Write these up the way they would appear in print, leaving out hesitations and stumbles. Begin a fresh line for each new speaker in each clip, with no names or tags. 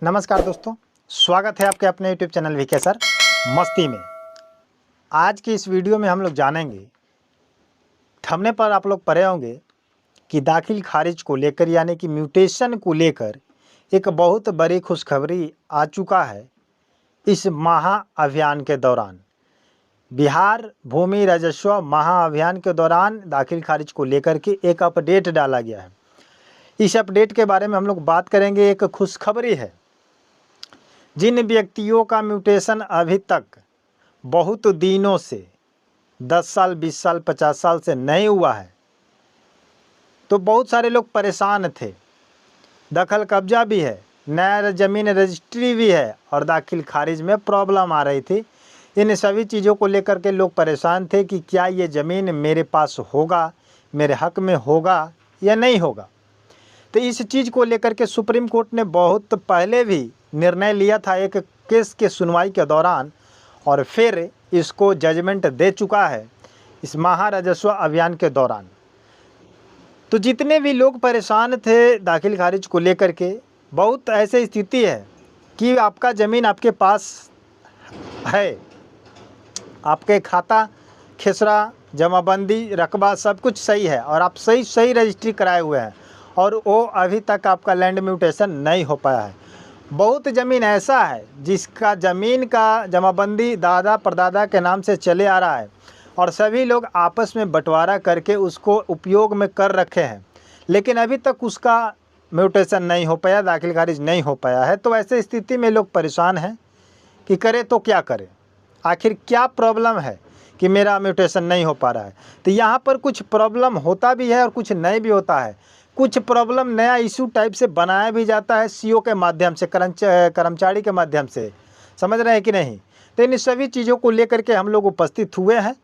नमस्कार दोस्तों, स्वागत है आपके अपने YouTube चैनल वीके सर मस्ती में। आज की इस वीडियो में हम लोग जानेंगे, थंबनेल पर आप लोग पढ़े होंगे कि दाखिल खारिज को लेकर यानी कि म्यूटेशन को लेकर एक बहुत बड़ी खुशखबरी आ चुका है। इस महाअभियान के दौरान बिहार भूमि राजस्व महाअभियान के दौरान दाखिल खारिज को लेकर के एक अपडेट डाला गया है। इस अपडेट के बारे में हम लोग बात करेंगे। एक खुशखबरी है, जिन व्यक्तियों का म्यूटेशन अभी तक बहुत दिनों से 10 साल 20 साल 50 साल से नहीं हुआ है, तो बहुत सारे लोग परेशान थे। दखल कब्जा भी है, नया ज़मीन रजिस्ट्री भी है और दाखिल खारिज में प्रॉब्लम आ रही थी। इन सभी चीज़ों को लेकर के लोग परेशान थे कि क्या ये ज़मीन मेरे पास होगा, मेरे हक में होगा या नहीं होगा। तो इस चीज़ को लेकर के सुप्रीम कोर्ट ने बहुत पहले भी निर्णय लिया था एक केस के सुनवाई के दौरान, और फिर इसको जजमेंट दे चुका है इस महाराजस्व अभियान के दौरान। तो जितने भी लोग परेशान थे दाखिल खारिज को लेकर के, बहुत ऐसी स्थिति है कि आपका ज़मीन आपके पास है, आपके खाता खेसरा जमाबंदी रकबा सब कुछ सही है और आप सही रजिस्ट्री कराए हुए हैं, और वो अभी तक आपका लैंड म्यूटेशन नहीं हो पाया है। बहुत ज़मीन ऐसा है जिसका ज़मीन का जमाबंदी दादा परदादा के नाम से चले आ रहा है और सभी लोग आपस में बंटवारा करके उसको उपयोग में कर रखे हैं, लेकिन अभी तक उसका म्यूटेशन नहीं हो पाया, दाखिल खारिज नहीं हो पाया है। तो ऐसे स्थिति में लोग परेशान हैं कि करें तो क्या करें, आखिर क्या प्रॉब्लम है कि मेरा म्यूटेशन नहीं हो पा रहा है। तो यहाँ पर कुछ प्रॉब्लम होता भी है और कुछ नहीं भी होता है। कुछ प्रॉब्लम नया इशू टाइप से बनाया भी जाता है सीओ के माध्यम से, कर्मचारी के माध्यम से, समझ रहे हैं कि नहीं। तो इन सभी चीज़ों को लेकर के हम लोग उपस्थित हुए हैं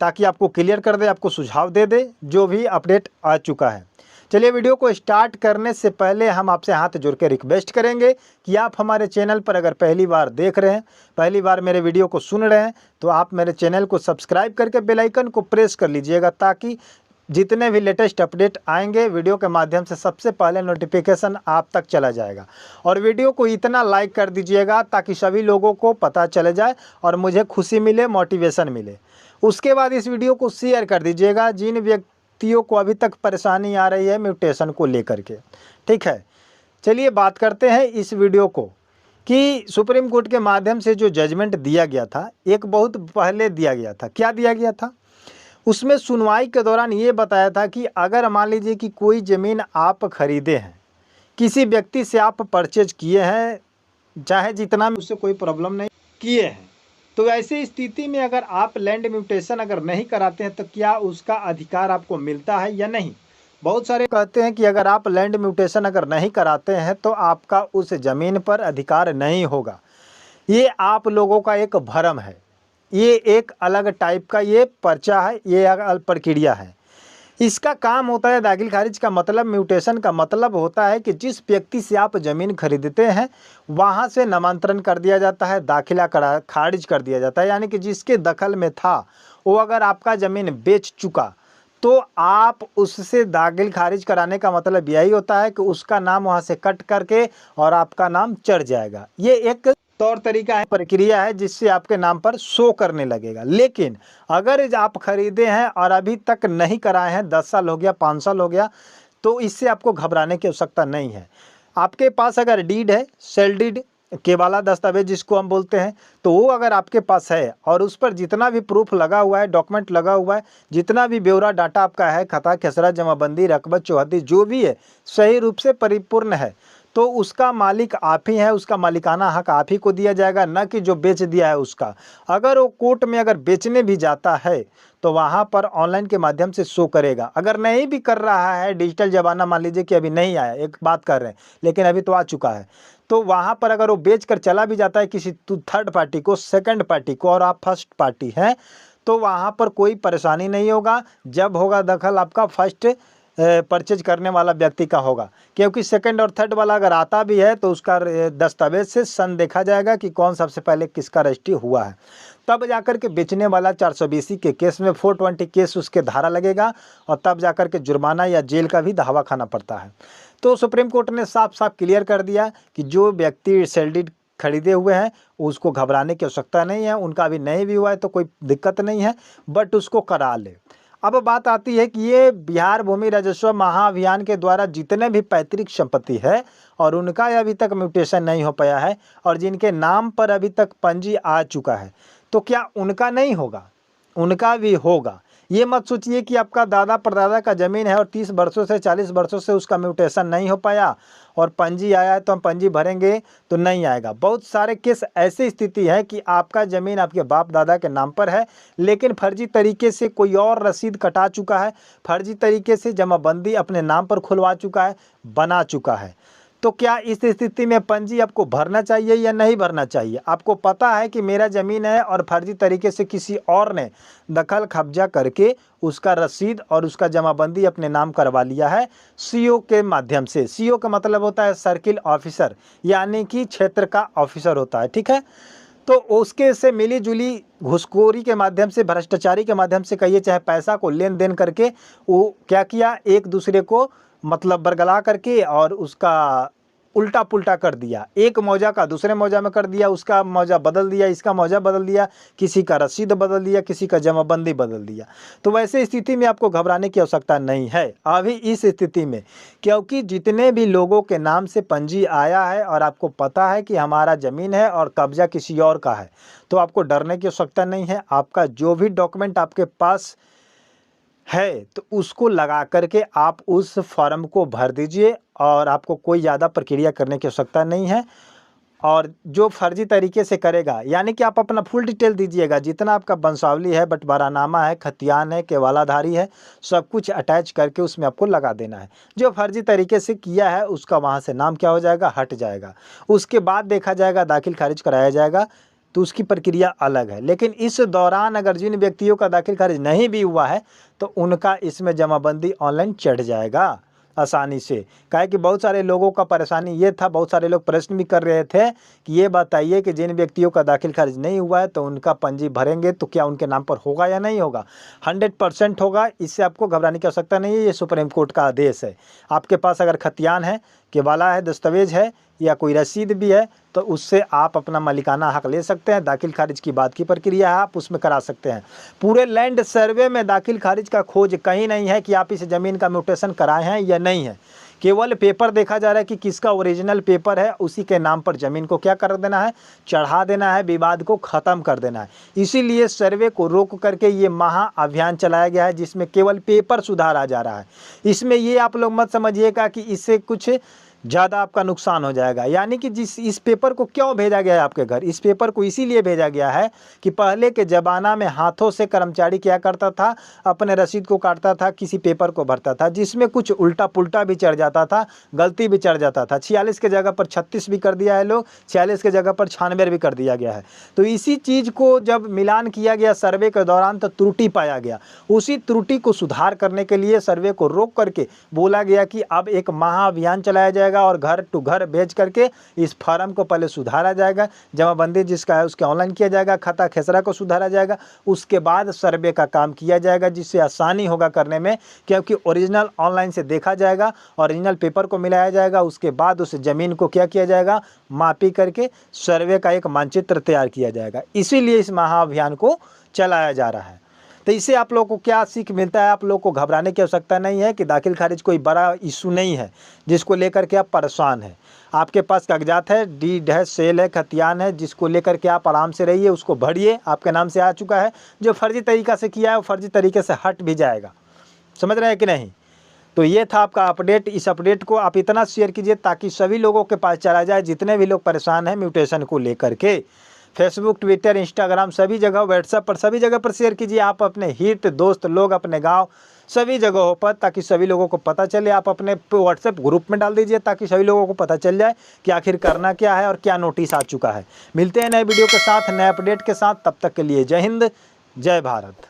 ताकि आपको क्लियर कर दे, आपको सुझाव दे दे जो भी अपडेट आ चुका है। चलिए, वीडियो को स्टार्ट करने से पहले हम आपसे हाथ जोड़ के रिक्वेस्ट करेंगे कि आप हमारे चैनल पर अगर पहली बार देख रहे हैं, पहली बार मेरे वीडियो को सुन रहे हैं, तो आप मेरे चैनल को सब्सक्राइब करके बेल आइकन को प्रेस कर लीजिएगा, ताकि जितने भी लेटेस्ट अपडेट आएंगे वीडियो के माध्यम से सबसे पहले नोटिफिकेशन आप तक चला जाएगा। और वीडियो को इतना लाइक कर दीजिएगा ताकि सभी लोगों को पता चले जाए और मुझे खुशी मिले, मोटिवेशन मिले। उसके बाद इस वीडियो को शेयर कर दीजिएगा जिन व्यक्तियों को अभी तक परेशानी आ रही है म्यूटेशन को लेकर के। ठीक है, चलिए बात करते हैं इस वीडियो को कि सुप्रीम कोर्ट के माध्यम से जो जजमेंट दिया गया था, एक बहुत पहले दिया गया था। क्या दिया गया था? उसमें सुनवाई के दौरान ये बताया था कि अगर मान लीजिए कि कोई ज़मीन आप खरीदे हैं, किसी व्यक्ति से आप परचेज किए हैं, चाहे जितना उससे कोई प्रॉब्लम नहीं किए हैं, तो ऐसी स्थिति में अगर आप लैंड म्यूटेशन अगर नहीं कराते हैं तो क्या उसका अधिकार आपको मिलता है या नहीं। बहुत सारे कहते हैं कि अगर आप लैंड म्यूटेशन अगर नहीं कराते हैं तो आपका उस ज़मीन पर अधिकार नहीं होगा। ये आप लोगों का एक भ्रम है, ये एक अलग टाइप का ये पर्चा है, ये अलग प्रक्रिया है। इसका काम होता है दाखिल खारिज का मतलब, म्यूटेशन का मतलब होता है कि जिस व्यक्ति से आप ज़मीन खरीदते हैं वहाँ से नामांतरण कर दिया जाता है, दाखिला खारिज कर दिया जाता है। यानी कि जिसके दखल में था वो अगर आपका ज़मीन बेच चुका तो आप उससे दाखिल खारिज कराने का मतलब यही होता है कि उसका नाम वहाँ से कट करके और आपका नाम चढ़ जाएगा। ये एक तौर तरीका है, प्रक्रिया है जिससे आपके नाम पर शो करने लगेगा। लेकिन अगर आप खरीदे हैं और अभी तक नहीं कराए हैं, 10 साल हो गया, 5 साल हो गया, तो इससे आपको घबराने की आवश्यकता नहीं है। आपके पास अगर डीड है, सेल डीड केवाला दस्तावेज जिसको हम बोलते हैं, तो वो अगर आपके पास है और उस पर जितना भी प्रूफ लगा हुआ है, डॉक्यूमेंट लगा हुआ है, जितना भी ब्यौरा डाटा आपका है, खाता खेसरा जमाबंदी रकबा चौहद्दी जो भी है, सही रूप से परिपूर्ण है, तो उसका मालिक आप ही है, उसका मालिकाना हक आप ही को दिया जाएगा, न कि जो बेच दिया है उसका। अगर वो कोर्ट में अगर बेचने भी जाता है तो वहाँ पर ऑनलाइन के माध्यम से शो करेगा। अगर नहीं भी कर रहा है, डिजिटल ज़माना मान लीजिए कि अभी नहीं आया, एक बात कर रहे हैं, लेकिन अभी तो आ चुका है, तो वहाँ पर अगर वो बेच कर चला भी जाता है किसी थर्ड पार्टी को, सेकंड पार्टी को, और आप फर्स्ट पार्टी हैं, तो वहाँ पर कोई परेशानी नहीं होगा। जब होगा दखल आपका फर्स्ट परचेज करने वाला व्यक्ति का होगा, क्योंकि सेकंड और थर्ड वाला अगर आता भी है तो उसका दस्तावेज से सन देखा जाएगा कि कौन सबसे पहले किसका रजिस्ट्री हुआ है। तब जाकर के बेचने वाला 420 के केस में 420 केस उसके धारा लगेगा और तब जाकर के जुर्माना या जेल का भी दावा खाना पड़ता है। तो सुप्रीम कोर्ट ने साफ साफ क्लियर कर दिया कि जो व्यक्ति सेल डीड खरीदे हुए हैं उसको घबराने की आवश्यकता नहीं है, उनका अभी नहीं भी हुआ है तो कोई दिक्कत नहीं है, बट उसको करा ले। अब बात आती है कि ये बिहार भूमि राजस्व महाअभियान के द्वारा जितने भी पैतृक संपत्ति है और उनका अभी तक म्यूटेशन नहीं हो पाया है और जिनके नाम पर अभी तक पंजी आ चुका है, तो क्या उनका नहीं होगा? उनका भी होगा। ये मत सोचिए कि आपका दादा परदादा का ज़मीन है और 30 वर्षों से 40 वर्षों से उसका म्यूटेशन नहीं हो पाया और पंजी आया है तो हम पंजी भरेंगे तो नहीं आएगा। बहुत सारे केस ऐसी स्थिति है कि आपका ज़मीन आपके बाप दादा के नाम पर है लेकिन फर्जी तरीके से कोई और रसीद कटा चुका है, फर्जी तरीके से जमाबंदी अपने नाम पर खुलवा चुका है, बना चुका है। तो क्या इस स्थिति में पंजी आपको भरना चाहिए या नहीं भरना चाहिए? आपको पता है कि मेरा ज़मीन है और फर्जी तरीके से किसी और ने दखल कब्जा करके उसका रसीद और उसका जमाबंदी अपने नाम करवा लिया है सीओ के माध्यम से। सीओ का मतलब होता है सर्किल ऑफिसर, यानी कि क्षेत्र का ऑफिसर होता है, ठीक है। तो उसके से मिली जुली घुसखोरी के माध्यम से, भ्रष्टाचारी के माध्यम से कहिए, चाहे पैसा को लेन देन करके वो क्या किया, एक दूसरे को मतलब बरगला करके और उसका उल्टा पुल्टा कर दिया। एक मौजा का दूसरे मौजा में कर दिया, उसका मौजा बदल दिया, इसका मौजा बदल दिया, किसी का रसीद बदल दिया, किसी का जमाबंदी बदल दिया। तो वैसे स्थिति में आपको घबराने की आवश्यकता नहीं है अभी इस स्थिति में, क्योंकि जितने भी लोगों के नाम से पंजी आया है और आपको पता है कि हमारा ज़मीन है और कब्जा किसी और का है, तो आपको डरने की आवश्यकता नहीं है। आपका जो भी डॉक्यूमेंट आपके पास है तो उसको लगा करके आप उस फॉर्म को भर दीजिए और आपको कोई ज़्यादा प्रक्रिया करने की आवश्यकता नहीं है। और जो फर्जी तरीके से करेगा, यानी कि आप अपना फुल डिटेल दीजिएगा, जितना आपका वंशावली है, बंटवारानामा है, खतियान है, केवालाधारी है, सब कुछ अटैच करके उसमें आपको लगा देना है। जो फर्जी तरीके से किया है उसका वहाँ से नाम क्या हो जाएगा, हट जाएगा। उसके बाद देखा जाएगा, दाखिल खारिज कराया जाएगा, तो उसकी प्रक्रिया अलग है। लेकिन इस दौरान अगर जिन व्यक्तियों का दाखिल खारिज नहीं भी हुआ है तो उनका इसमें जमाबंदी ऑनलाइन चढ़ जाएगा आसानी से। काहे कि बहुत सारे लोगों का परेशानी ये था, बहुत सारे लोग प्रश्न भी कर रहे थे कि ये बताइए कि जिन व्यक्तियों का दाखिल खारिज नहीं हुआ है तो उनका पंजी भरेंगे तो क्या उनके नाम पर होगा या नहीं होगा? 100% होगा, इससे आपको घबराने की आवश्यकता नहीं है। ये सुप्रीम कोर्ट का आदेश है। आपके पास अगर खतियान है, केवाला है, दस्तावेज है या कोई रसीद भी है तो उससे आप अपना मालिकाना हक ले सकते हैं। दाखिल खारिज की बात की प्रक्रिया है, आप उसमें करा सकते हैं। पूरे लैंड सर्वे में दाखिल खारिज का खोज कहीं नहीं है कि आप इस ज़मीन का म्यूटेशन कराए हैं या नहीं है। केवल पेपर देखा जा रहा है कि किसका ओरिजिनल पेपर है, उसी के नाम पर ज़मीन को क्या कर देना है, चढ़ा देना है, विवाद को ख़त्म कर देना है। इसीलिए सर्वे को रोक करके ये महाअभियान चलाया गया है जिसमें केवल पेपर सुधारा जा रहा है। इसमें ये आप लोग मत समझिएगा कि इससे कुछ ज़्यादा आपका नुकसान हो जाएगा। यानी कि इस पेपर को क्यों भेजा गया है आपके घर? इस पेपर को इसीलिए भेजा गया है कि पहले के ज़माना में हाथों से कर्मचारी क्या करता था, अपने रसीद को काटता था, किसी पेपर को भरता था जिसमें कुछ उल्टा पुल्टा भी चढ़ जाता था, गलती भी चढ़ जाता था। 46 के जगह पर 36 भी कर दिया है लोग, 46 के जगह पर 96 भी कर दिया गया है। तो इसी चीज़ को जब मिलान किया गया सर्वे के दौरान तो त्रुटि पाया गया। उसी त्रुटि को सुधार करने के लिए सर्वे को रोक करके बोला गया कि अब एक महाअभियान चलाया जाएगा और घर टू घर भेज करके इस फॉर्म को पहले सुधारा जाएगा, जमाबंदी जिसका है उसके ऑनलाइन किया जाएगा, खाता खेसरा को सुधारा जाएगा, उसके बाद सर्वे का काम किया जाएगा जिससे आसानी होगा करने में, क्योंकि ओरिजिनल ऑनलाइन से देखा जाएगा, ओरिजिनल पेपर को मिलाया जाएगा, उसके बाद उस ज़मीन को क्या किया जाएगा, मापी करके सर्वे का एक मानचित्र तैयार किया जाएगा। इसीलिए इस महाअभियान को चलाया जा रहा है। तो इससे आप लोगों को क्या सीख मिलता है? आप लोगों को घबराने की आवश्यकता नहीं है कि दाखिल खारिज कोई बड़ा इशू नहीं है जिसको लेकर के आप परेशान हैं। आपके पास कागजात है, डीड है, सेल है, खतियान है, जिसको लेकर के आप आराम से रहिए, उसको भरिए, आपके नाम से आ चुका है। जो फर्जी तरीक़ा से किया है वो फर्जी तरीके से हट भी जाएगा। समझ रहे हैं कि नहीं? तो ये था आपका अपडेट। इस अपडेट को आप इतना शेयर कीजिए ताकि सभी लोगों के पास चला जाए जितने भी लोग परेशान हैं म्यूटेशन को लेकर के। फेसबुक, ट्विटर, इंस्टाग्राम सभी जगह, व्हाट्सएप पर सभी जगह पर शेयर कीजिए। आप अपने हित, दोस्त लोग, अपने गांव सभी जगहों पर, ताकि सभी लोगों को पता चले। आप अपने व्हाट्सएप ग्रुप में डाल दीजिए ताकि सभी लोगों को पता चल जाए कि आखिर करना क्या है और क्या नोटिस आ चुका है। मिलते हैं नए वीडियो के साथ, नए अपडेट के साथ। तब तक के लिए जय हिंद, जय भारत।